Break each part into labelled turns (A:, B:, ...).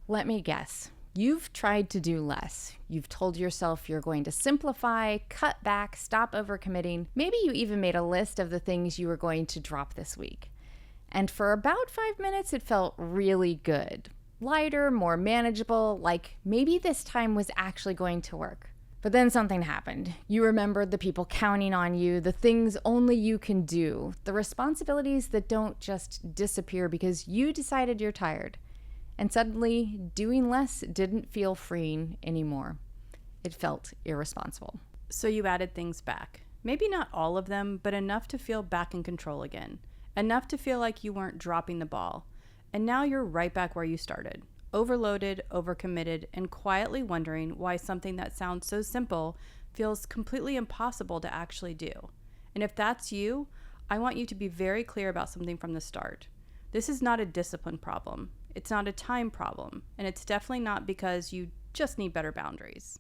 A: Let me guess. You've tried to do less. You've told yourself you're going to simplify, cut back, stop overcommitting. Maybe you even made a list of the things you were going to drop this week. And for about 5 minutes, it felt really good. Lighter, more manageable, like maybe this time was actually going to work. But then something happened. You remembered the people counting on you, the things only you can do, the responsibilities that don't just disappear because you decided you're tired. And suddenly, doing less didn't feel freeing anymore. It felt irresponsible.
B: So you added things back. Maybe not all of them, but enough to feel back in control again. Enough to feel like you weren't dropping the ball. And now you're right back where you started. Overloaded, overcommitted, and quietly wondering why something that sounds so simple feels completely impossible to actually do. And if that's you, I want you to be very clear about something from the start. This is not a discipline problem. It's not a time problem, and it's definitely not because you just need better boundaries.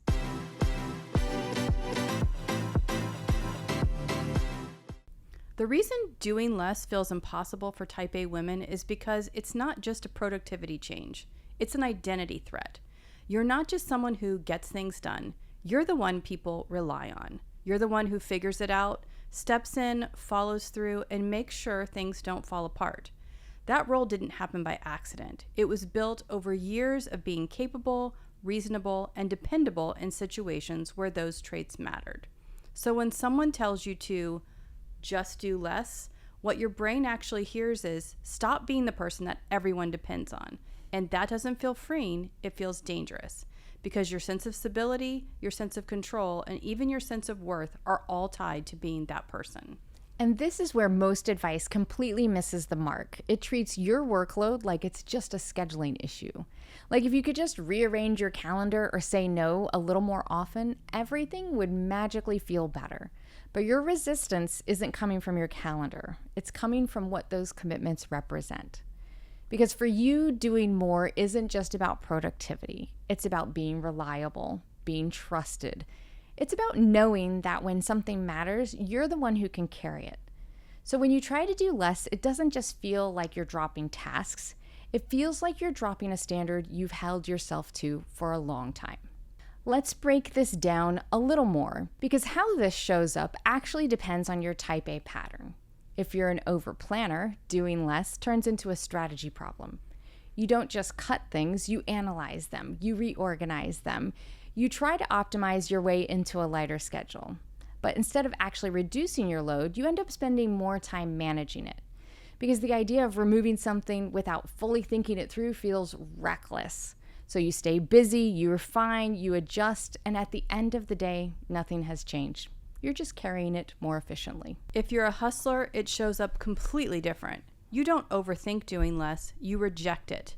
B: The reason doing less feels impossible for type A women is because it's not just a productivity change. It's an identity threat. You're not just someone who gets things done. You're the one people rely on. You're the one who figures it out, steps in, follows through, and makes sure things don't fall apart. That role didn't happen by accident. It was built over years of being capable, reasonable, and dependable in situations where those traits mattered. So when someone tells you to just do less, what your brain actually hears is stop being the person that everyone depends on. And that doesn't feel freeing, it feels dangerous. Because your sense of stability, your sense of control, and even your sense of worth are all tied to being that person.
A: And this is where most advice completely misses the mark. It treats your workload like it's just a scheduling issue. Like if you could just rearrange your calendar or say no a little more often, everything would magically feel better. But your resistance isn't coming from your calendar. It's coming from what those commitments represent. Because for you, doing more isn't just about productivity. It's about being reliable, being trusted. It's about knowing that when something matters, you're the one who can carry it. So when you try to do less, it doesn't just feel like you're dropping tasks. It feels like you're dropping a standard you've held yourself to for a long time. Let's break this down a little more, because how this shows up actually depends on your type A pattern. If you're an overplanner, doing less turns into a strategy problem. You don't just cut things, you analyze them, you reorganize them. You try to optimize your way into a lighter schedule. But instead of actually reducing your load, you end up spending more time managing it. Because the idea of removing something without fully thinking it through feels reckless. So you stay busy, you refine, you adjust, and at the end of the day, nothing has changed. You're just carrying it more efficiently.
B: If you're a hustler, it shows up completely different. You don't overthink doing less, you reject it.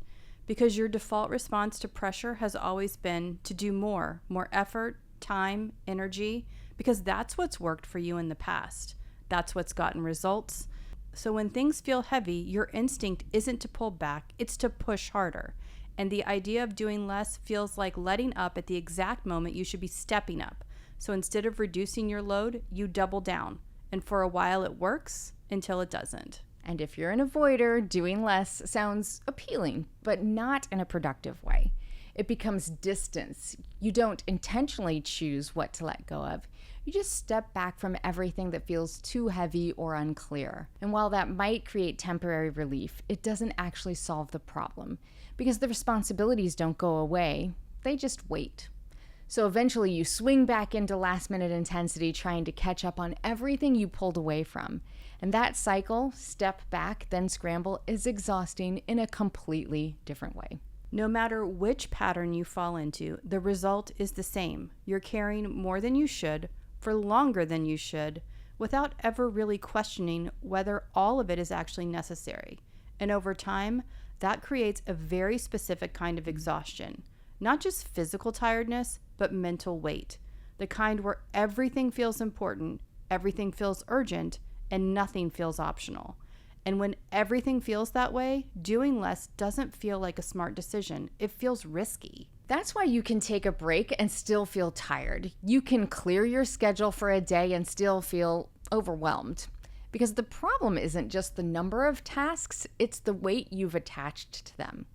B: Because your default response to pressure has always been to do more effort, time, energy, because that's what's worked for you in the past. That's what's gotten results. So when things feel heavy, your instinct isn't to pull back, it's to push harder. And the idea of doing less feels like letting up at the exact moment you should be stepping up. So instead of reducing your load, you double down. And for a while it works until it doesn't.
A: And if you're an avoider, doing less sounds appealing, but not in a productive way. It becomes distance. You don't intentionally choose what to let go of. You just step back from everything that feels too heavy or unclear. And while that might create temporary relief, it doesn't actually solve the problem, because the responsibilities don't go away, they just wait. So eventually you swing back into last-minute intensity trying to catch up on everything you pulled away from. And that cycle, step back, then scramble, is exhausting in a completely different way.
B: No matter which pattern you fall into, the result is the same. You're carrying more than you should, for longer than you should, without ever really questioning whether all of it is actually necessary. And over time, that creates a very specific kind of exhaustion. Not just physical tiredness, but mental weight. The kind where everything feels important, everything feels urgent, and nothing feels optional. And when everything feels that way, doing less doesn't feel like a smart decision. It feels risky.
A: That's why you can take a break and still feel tired. You can clear your schedule for a day and still feel overwhelmed. Because the problem isn't just the number of tasks, it's the weight you've attached to them.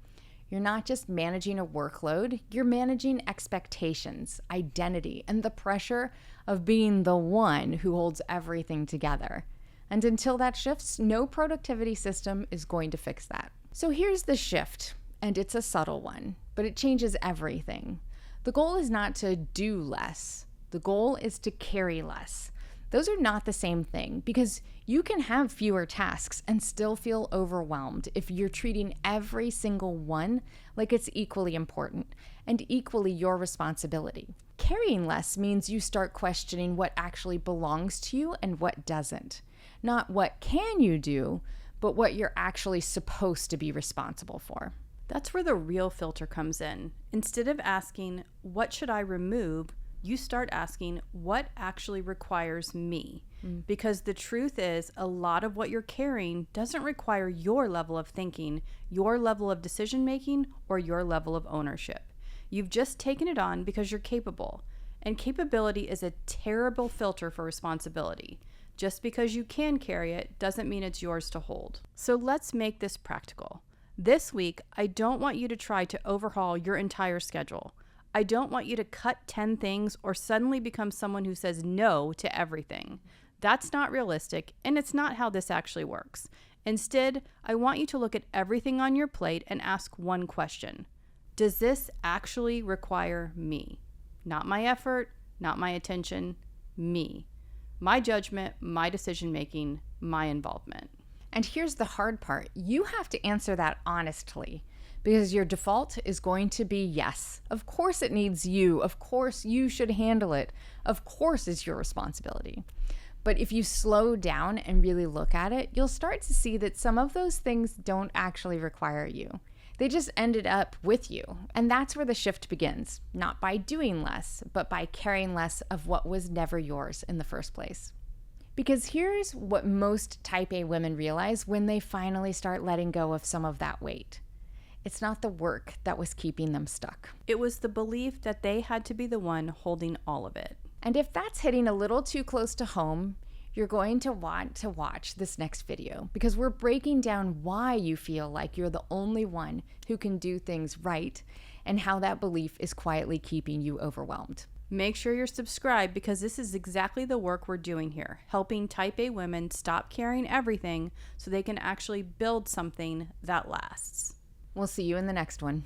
A: You're not just managing a workload, you're managing expectations, identity, and the pressure of being the one who holds everything together. And until that shifts, no productivity system is going to fix that. So here's the shift, and it's a subtle one, but it changes everything. The goal is not to do less. The goal is to carry less. Those are not the same thing because you can have fewer tasks and still feel overwhelmed if you're treating every single one like it's equally important and equally your responsibility. Carrying less means you start questioning what actually belongs to you and what doesn't. Not what can you do, but what you're actually supposed to be responsible for.
B: That's where the real filter comes in. Instead of asking, what should I remove? You start asking, what actually requires me? Because the truth is, a lot of what you're carrying doesn't require your level of thinking, your level of decision making, or your level of ownership. You've just taken it on because you're capable. And capability is a terrible filter for responsibility. Just because you can carry it doesn't mean it's yours to hold. So let's make this practical. This week, I don't want you to try to overhaul your entire schedule. I don't want you to cut 10 things or suddenly become someone who says no to everything. That's not realistic, and it's not how this actually works. Instead, I want you to look at everything on your plate and ask one question. Does this actually require me? Not my effort, not my attention, me. My judgment, my decision-making, my involvement.
A: And here's the hard part. You have to answer that honestly. Because your default is going to be yes. Of course it needs you. Of course you should handle it. Of course it's your responsibility. But if you slow down and really look at it, you'll start to see that some of those things don't actually require you. They just ended up with you. And that's where the shift begins. Not by doing less, but by carrying less of what was never yours in the first place. Because here's what most type A women realize when they finally start letting go of some of that weight. It's not the work that was keeping them stuck.
B: It was the belief that they had to be the one holding all of it.
A: And if that's hitting a little too close to home, you're going to want to watch this next video because we're breaking down why you feel like you're the only one who can do things right and how that belief is quietly keeping you overwhelmed.
B: Make sure you're subscribed because this is exactly the work we're doing here, helping type A women stop carrying everything so they can actually build something that lasts.
A: We'll see you in the next one.